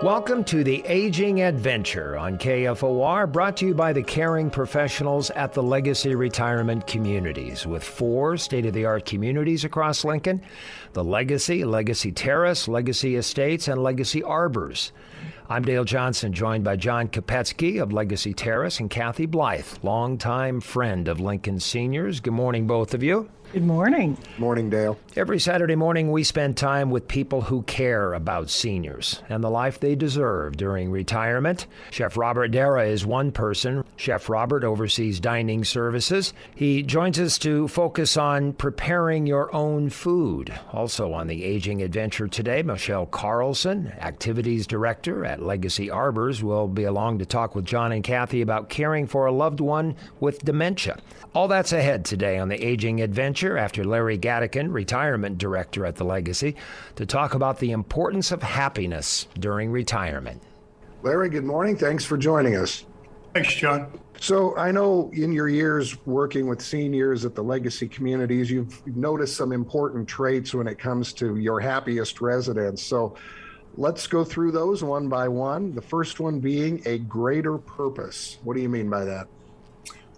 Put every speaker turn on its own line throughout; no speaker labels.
Welcome to the Aging Adventure on KFOR, brought to you by the caring professionals at the Legacy Retirement Communities, with 4 state-of-the-art communities across Lincoln: the Legacy, Legacy Terrace, Legacy Estates, and Legacy Arbors. I'm Dale Johnson, joined by John Kopetsky of Legacy Terrace and Kathy Blythe, longtime friend of Lincoln seniors. Good morning, both of you.
Good morning.
Morning, Dale.
Every Saturday morning, we spend time with people who care about seniors and the life they deserve during retirement. Chef Robert Darrah is one person. Chef Robert oversees dining services. He joins us to focus on preparing your own food. Also on the Aging Adventure today, Michele Carlson, Activities Director at Legacy Arbors, will be along to talk with John and Kathy about caring for a loved one with dementia. All that's ahead today on the Aging Adventure, after Larry Gadeken, Retirement Director at the Legacy, to talk about the importance of happiness during retirement.
Larry, good morning. Thanks for joining us.
Thanks, John.
So I know in your years working with seniors at the Legacy communities, you've noticed some important traits when it comes to your happiest residents. So let's go through those one by one. The first one being a greater purpose. What do you mean by that?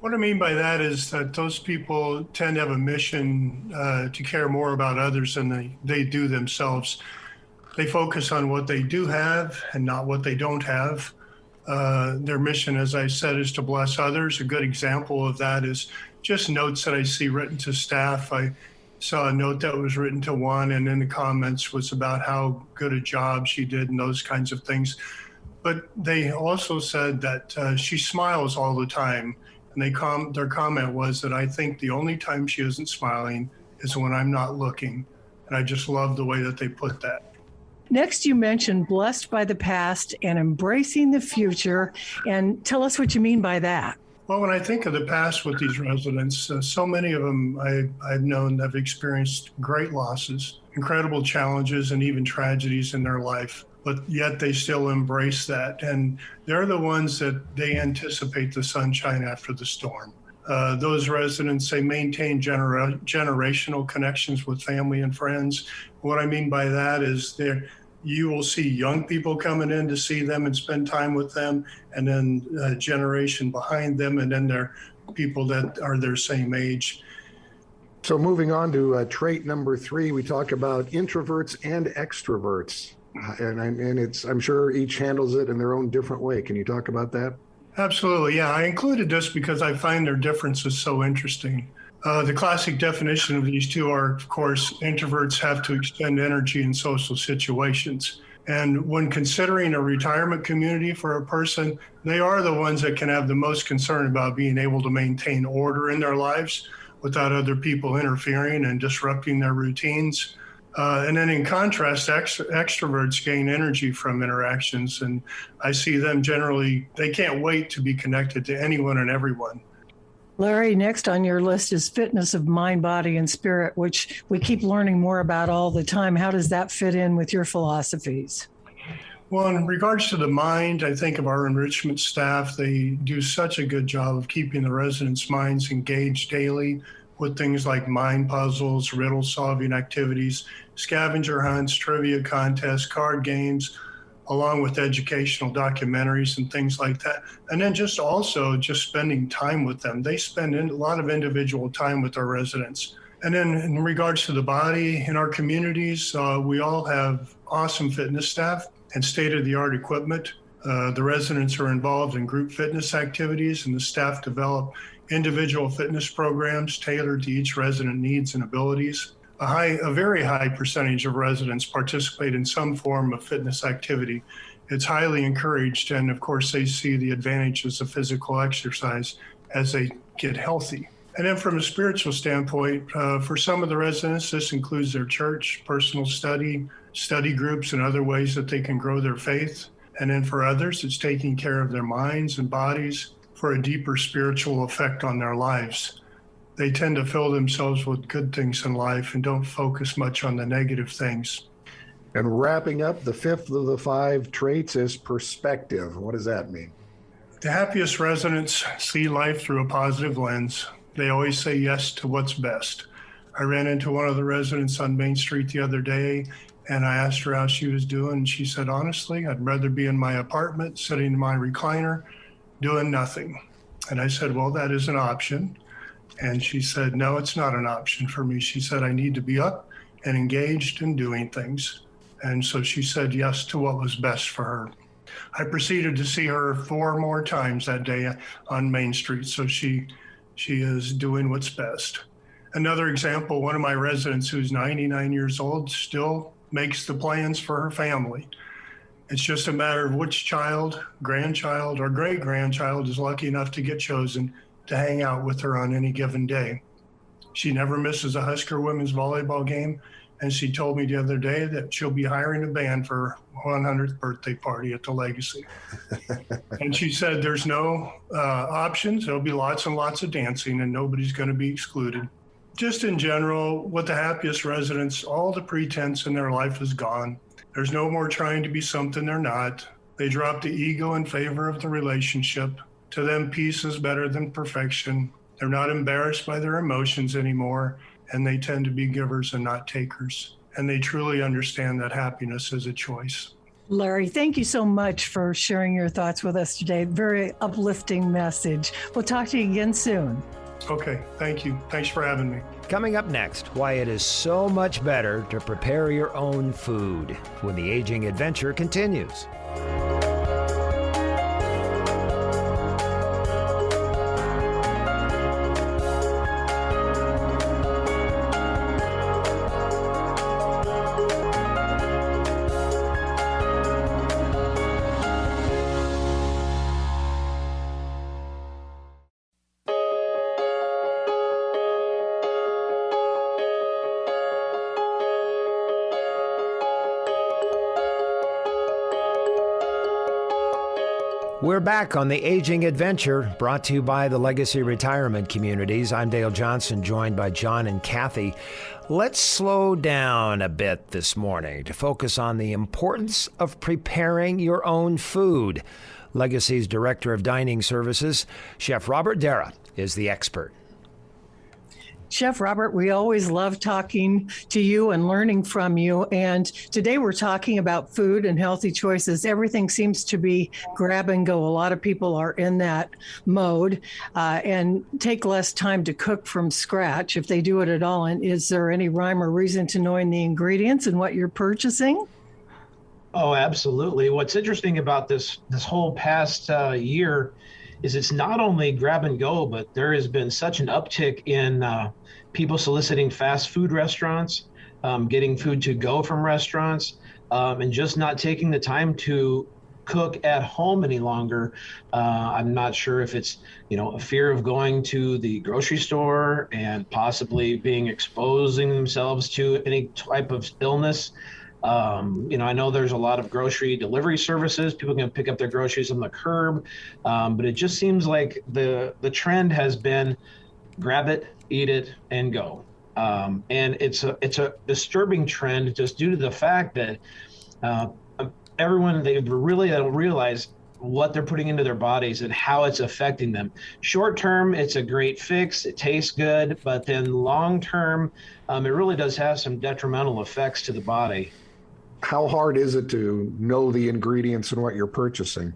What I mean by that is that those people tend to have a mission to care more about others than they do themselves. They focus on what they do have and not what they don't have. Their mission, as I said, is to bless others. A good example of that is just notes that I see written to staff. I saw a note that was written to one, and in the comments was about how good a job she did and those kinds of things. But they also said that she smiles all the time. And their comment was that I think the only time she isn't smiling is when I'm not looking. And I just love the way that they put that.
Next, you mentioned blessed by the past and embracing the future. And tell us what you mean by that.
Well, when I think of the past with these residents, so many of them I've known have experienced great losses, incredible challenges, and even tragedies in their life. But yet they still embrace that. And they're the ones that they anticipate the sunshine after the storm. Those residents, they maintain generational connections with family and friends. What I mean by that is you will see young people coming in to see them and spend time with them, and then a generation behind them, and then there are people that are their same age.
So moving on to trait number 3, we talk about introverts and extroverts. And I'm sure each handles it in their own different way. Can you talk about that?
Absolutely. Yeah, I included this because I find their differences so interesting. The classic definition of these two are, of course, introverts have to expend energy in social situations. And when considering a retirement community for a person, they are the ones that can have the most concern about being able to maintain order in their lives without other people interfering and disrupting their routines. And then in contrast, extroverts gain energy from interactions. And I see them generally, they can't wait to be connected to anyone and everyone.
Larry, next on your list is fitness of mind, body, and spirit, which we keep learning more about all the time. How does that fit in with your philosophies?
Well, in regards to the mind, I think of our enrichment staff. They do such a good job of keeping the residents' minds engaged daily with things like mind puzzles, riddle solving activities, scavenger hunts, trivia contests, card games, along with educational documentaries and things like that. And then just spending time with them. They spend a lot of individual time with our residents. And then in regards to the body, in our communities, we all have awesome fitness staff and state-of-the-art equipment. The residents are involved in group fitness activities, and the staff develop individual fitness programs tailored to each resident needs and abilities. A very high percentage of residents participate in some form of fitness activity. It's highly encouraged, and of course they see the advantages of physical exercise as they get healthy. And then from a spiritual standpoint, for some of the residents, this includes their church, personal study groups, and other ways that they can grow their faith. And then for others, it's taking care of their minds and bodies for a deeper spiritual effect on their lives. They tend to fill themselves with good things in life and don't focus much on the negative things.
And wrapping up, the 5th of the 5 traits is perspective. What does that mean?
The happiest residents see life through a positive lens. They always say yes to what's best. I ran into one of the residents on Main Street the other day, And I asked her how she was doing. And she said, honestly, I'd rather be in my apartment, sitting in my recliner, doing nothing. And I said, well, that is an option. And she said, no, it's not an option for me. She said, I need to be up and engaged in doing things. And so she said yes to what was best for her. I proceeded to see her 4 more times that day on Main Street. So she is doing what's best. Another example, one of my residents who's 99 years old still makes the plans for her family. It's just a matter of which child, grandchild, or great-grandchild is lucky enough to get chosen to hang out with her on any given day. She never misses a Husker women's volleyball game, and she told me the other day that she'll be hiring a band for her 100th birthday party at the Legacy. And she said there's no options. There'll be lots and lots of dancing, and nobody's going to be excluded. Just in general, with the happiest residents, all the pretense in their life is gone. There's no more trying to be something they're not. They drop the ego in favor of the relationship. To them, peace is better than perfection. They're not embarrassed by their emotions anymore, and they tend to be givers and not takers. And they truly understand that happiness is a choice.
Larry, thank you so much for sharing your thoughts with us today. Very uplifting message. We'll talk to you again soon.
Okay, thank you. Thanks for having me.
Coming up next, why it is so much better to prepare your own food when the aging adventure continues. We're back on the Aging Adventure, brought to you by the Legacy Retirement Communities. I'm Dale Johnson, joined by John and Kathy. Let's slow down a bit this morning to focus on the importance of preparing your own food. Legacy's Director of Dining Services, Chef Robert Darrah, is the expert.
Chef Robert, we always love talking to you and learning from you. And today we're talking about food and healthy choices. Everything seems to be grab and go. A lot of people are in that mode and take less time to cook from scratch if they do it at all. And is there any rhyme or reason to knowing the ingredients and what you're purchasing?
Oh, absolutely. What's interesting about this whole past year is it's not only grab and go, but there has been such an uptick in people soliciting fast food restaurants, getting food to go from restaurants, and just not taking the time to cook at home any longer. I'm not sure if it's, a fear of going to the grocery store and possibly exposing themselves to any type of illness. I know there's a lot of grocery delivery services. People can pick up their groceries on the curb, but it just seems like the trend has been grab it, eat it, and go. And it's a disturbing trend just due to the fact that they really don't realize what they're putting into their bodies and how it's affecting them. Short term, it's a great fix. It tastes good, but then long term, it really does have some detrimental effects to the body.
How hard is it to know the ingredients and what you're purchasing?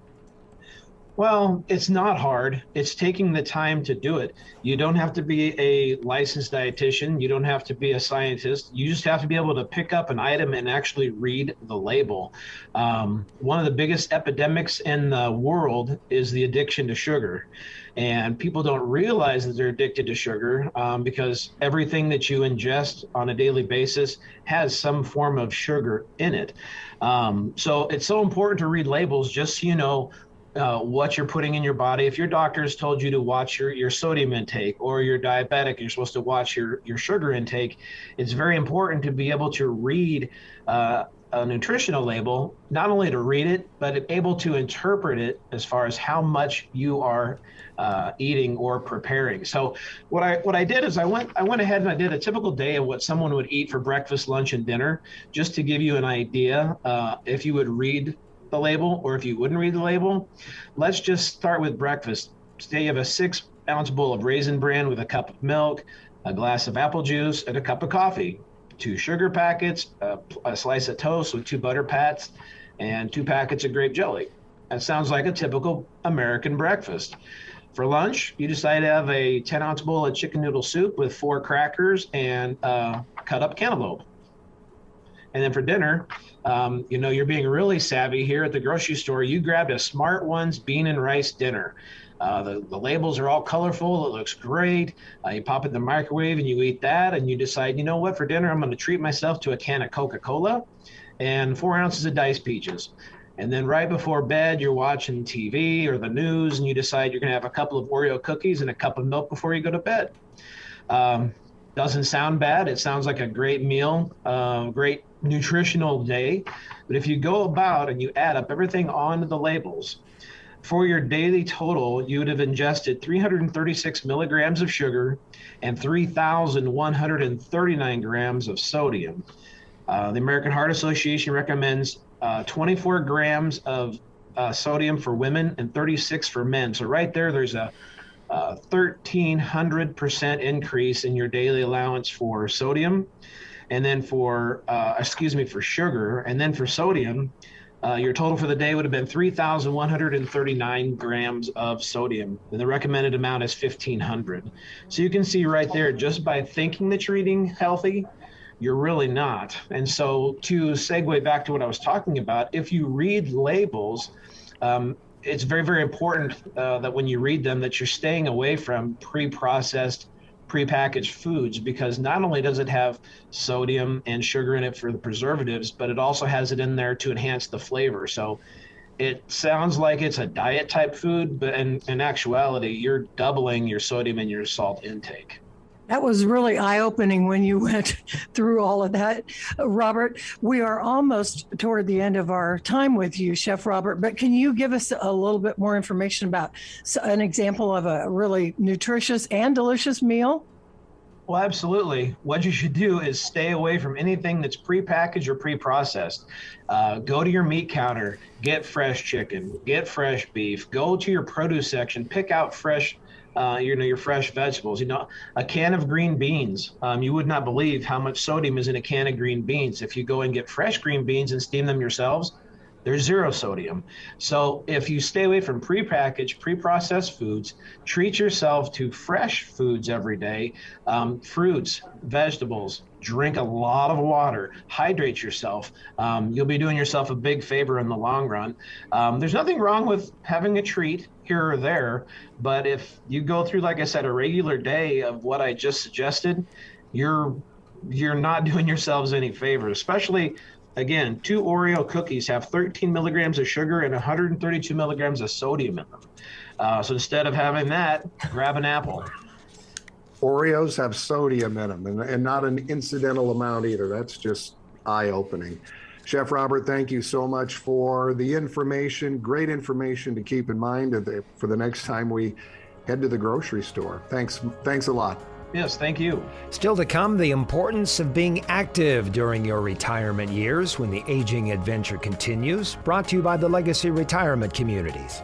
Well, it's not hard. It's taking the time to do it. You don't have to be a licensed dietitian. You don't have to be a scientist. You just have to be able to pick up an item and actually read the label. One of the biggest epidemics in the world is the addiction to sugar. And people don't realize that they're addicted to sugar because everything that you ingest on a daily basis has some form of sugar in it. So it's so important to read labels just so you know what you're putting in your body. If your doctor's told you to watch your sodium intake, or you're diabetic, you're supposed to watch your sugar intake, it's very important to be able to read a nutritional label, not only to read it, but able to interpret it as far as how much you are eating or preparing. So what I did is I went ahead and I did a typical day of what someone would eat for breakfast, lunch, and dinner, just to give you an idea if you would read the label or if you wouldn't read the label. Let's just start with breakfast. Today you have a 6-ounce bowl of Raisin Bran with a cup of milk, a glass of apple juice, and a cup of coffee. 2 sugar packets, a slice of toast with 2 butter pats, and 2 packets of grape jelly. That sounds like a typical American breakfast. For lunch, you decide to have a 10-ounce bowl of chicken noodle soup with 4 crackers and cut up cantaloupe. And then for dinner, you're being really savvy here at the grocery store. You grabbed a Smart Ones bean and rice dinner. The labels are all colorful. It looks great. You pop it in the microwave and you eat that. And you decide, you know what, for dinner, I'm going to treat myself to a can of Coca-Cola and 4 ounces of diced peaches. And then right before bed, you're watching TV or the news, and you decide you're going to have a couple of Oreo cookies and a cup of milk before you go to bed. Doesn't sound bad. It sounds like a great meal, great nutritional day. But if you go about and you add up everything onto the labels, for your daily total, you would have ingested 336 milligrams of sugar and 3,139 grams of sodium. The American Heart Association recommends 24 grams of sodium for women and 36 for men. So right there's a 1,300% increase in your daily allowance for sodium. And then for sugar, and then for sodium, your total for the day would have been 3,139 grams of sodium. And the recommended amount is 1,500. So you can see right there, just by thinking that you're eating healthy, you're really not. And so to segue back to what I was talking about, if you read labels, it's very, very important that when you read them, that you're staying away from pre-processed, prepackaged foods, because not only does it have sodium and sugar in it for the preservatives, but it also has it in there to enhance the flavor. So it sounds like it's a diet type food, but in actuality, you're doubling your sodium and your salt intake.
That was really eye-opening when you went through all of that, Robert. We are almost toward the end of our time with you, Chef Robert, but can you give us a little bit more information about an example of a really nutritious and delicious meal?
Well, absolutely. What you should do is stay away from anything that's prepackaged or pre-processed. Go to your meat counter, get fresh chicken, get fresh beef, go to your produce section, pick out fresh your fresh vegetables. A can of green beans. You would not believe how much sodium is in a can of green beans. If you go and get fresh green beans and steam them yourselves, there's 0 sodium. So if you stay away from prepackaged, pre-processed foods, treat yourself to fresh foods every day, fruits, vegetables, drink a lot of water, hydrate yourself. You'll be doing yourself a big favor in the long run. There's nothing wrong with having a treat here or there, but if you go through, like I said, a regular day of what I just suggested, you're not doing yourselves any favors. Especially, again, 2 Oreo cookies have 13 milligrams of sugar and 132 milligrams of sodium in them. So instead of having that, grab an apple.
Oreos have sodium in them, and not an incidental amount either. That's just eye-opening. Chef Robert, thank you so much for the information. Great information to keep in mind for the next time we head to the grocery store. Thanks a lot.
Yes, thank you.
Still to come, the importance of being active during your retirement years when the aging adventure continues. Brought to you by the Legacy Retirement Communities.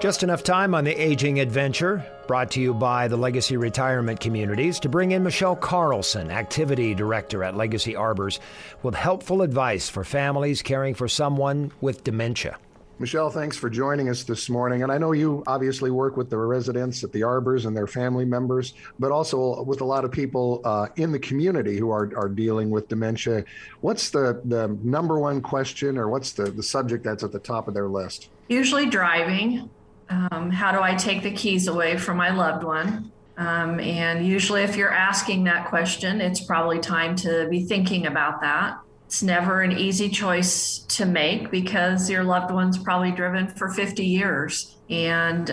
Just enough time on the aging adventure, brought to you by the Legacy Retirement Communities, to bring in Michele Carlson, Activity Director at Legacy Arbors, with helpful advice for families caring for someone with dementia.
Michele, thanks for joining us this morning. And I know you obviously work with the residents at the Arbors and their family members, but also with a lot of people in the community who are dealing with dementia. What's the number one question, or what's the subject that's at the top of their list?
Usually driving. How do I take the keys away from my loved one? And usually if you're asking that question, it's probably time to be thinking about that. It's never an easy choice to make because your loved one's probably driven for 50 years and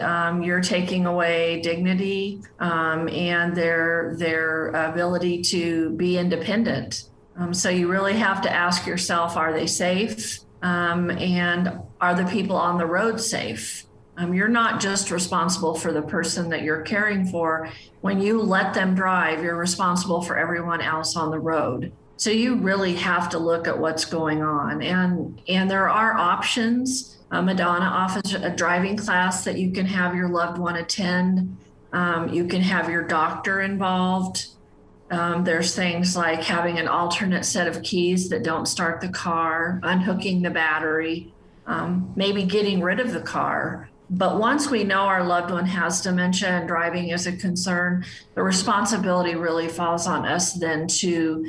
you're taking away dignity and their ability to be independent. So you really have to ask yourself, are they safe? And are the people on the road safe? You're not just responsible for the person that you're caring for. When you let them drive, you're responsible for everyone else on the road. So you really have to look at what's going on. And there are options. Madonna offers a driving class that you can have your loved one attend. You can have your doctor involved. There's things like having an alternate set of keys that don't start the car, unhooking the battery, maybe getting rid of the car. But once we know our loved one has dementia and driving is a concern, the responsibility really falls on us then to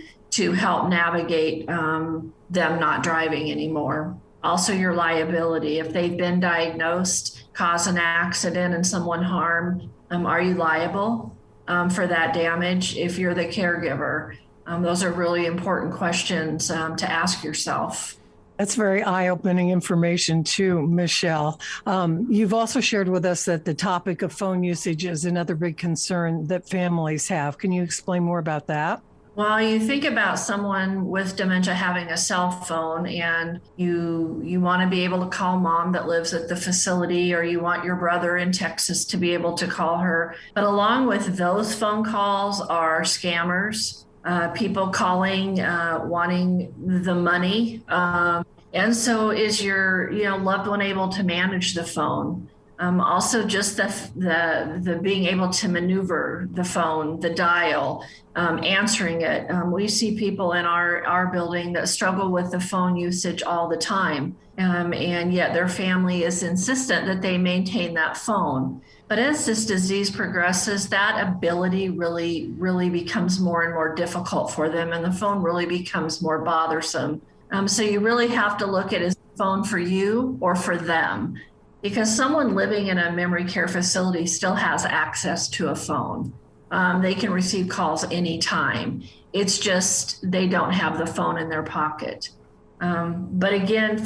help navigate them not driving anymore. Also, your liability. If they've been diagnosed, cause an accident and someone harmed, are you liable for that damage if you're the caregiver? Those are really important questions to ask yourself.
That's very eye-opening information too, Michele. You've also shared with us that the topic of phone usage is another big concern that families have. Can you explain more about that?
Well, you think about someone with dementia having a cell phone and you want to be able to call mom that lives at the facility, or you want your brother in Texas to be able to call her. But along with those phone calls are scammers, people calling, wanting the money. And so is your loved one able to manage the phone? Also just the being able to maneuver the phone, the dial, answering it. We see people in our building that struggle with the phone usage all the time. And yet their family is insistent that they maintain that phone. But as this disease progresses, that ability really becomes more and more difficult for them, and the phone really becomes more bothersome. So you really have to look at, is the phone for you or for them? Because someone living in a memory care facility still has access to a phone. They can receive calls anytime. It's just they don't have the phone in their pocket. But again,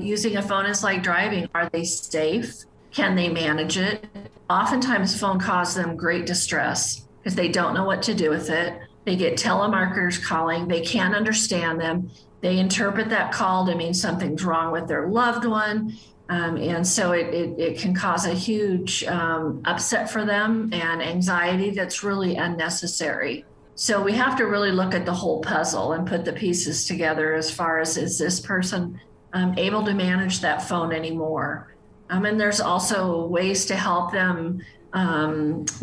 using a phone is like driving. Are they safe? Can they manage it? Oftentimes phone causes them great distress because they don't know what to do with it. They get telemarketers calling. They can't understand them. They interpret that call to mean something's wrong with their loved one. And so it can cause a huge upset for them and anxiety that's really unnecessary. So we have to really look at the whole puzzle and put the pieces together as far as, is this person able to manage that phone anymore? And there's also ways to help them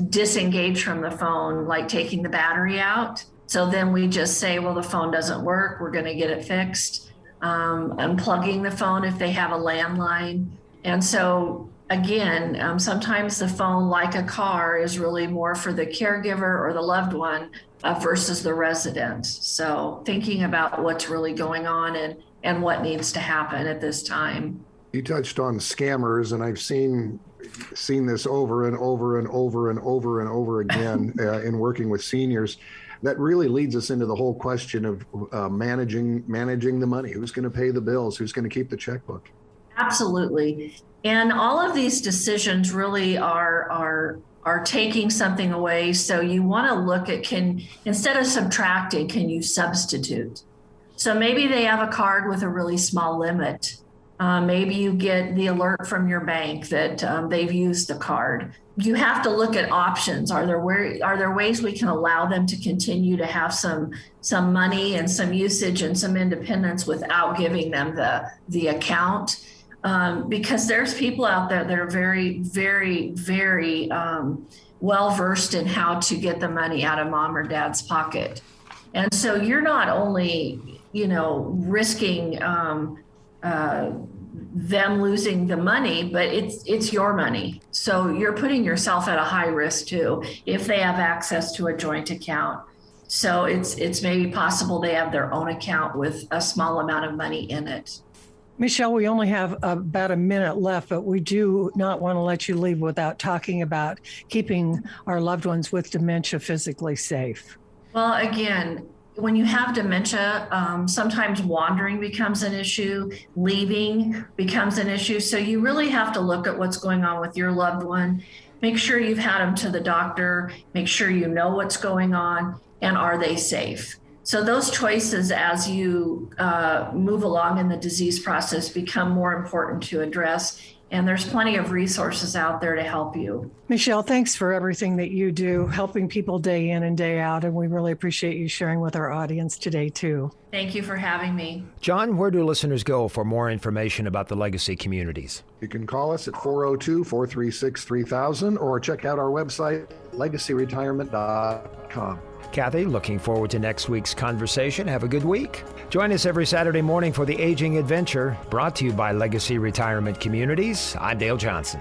disengage from the phone, like taking the battery out. So then we just say, well, the phone doesn't work, we're going to get it fixed. Unplugging the phone if they have a landline. And so again, sometimes the phone, like a car, is really more for the caregiver or the loved one versus the resident. So thinking about what's really going on and what needs to happen at this time.
You touched on scammers, and I've seen this over and over and over and over and over again in working with seniors. That really leads us into the whole question of managing the money. Who's going to pay the bills? Who's going to keep the checkbook?
Absolutely. And all of these decisions really are taking something away. So you want to look at, instead of subtracting, can you substitute? So maybe they have a card with a really small limit. Maybe you get the alert from your bank that they've used the card. You have to look at options. Are there ways we can allow them to continue to have some money and some usage and some independence without giving them the account? Because there's people out there that are very, very, very well versed in how to get the money out of mom or dad's pocket. And so you're not only, risking them losing the money, but it's your money. So you're putting yourself at a high risk too, if they have access to a joint account. So it's maybe possible they have their own account with a small amount of money in it.
Michele, we only have about a minute left, but we do not want to let you leave without talking about keeping our loved ones with dementia physically safe.
Well, again, when you have dementia, sometimes wandering becomes an issue, leaving becomes an issue. So you really have to look at what's going on with your loved one. Make sure you've had them to the doctor, make sure you know what's going on, and are they safe? So those choices as you move along in the disease process become more important to address. And there's plenty of resources out there to help you.
Michele, thanks for everything that you do, helping people day in and day out. And we really appreciate you sharing with our audience today, too.
Thank you for having me.
John, where do listeners go for more information about the Legacy Communities?
You can call us at 402-436-3000 or check out our website, legacyretirement.com.
Kathy, looking forward to next week's conversation. Have a good week. Join us every Saturday morning for the Aging Adventure, brought to you by Legacy Retirement Communities. I'm Dale Johnson.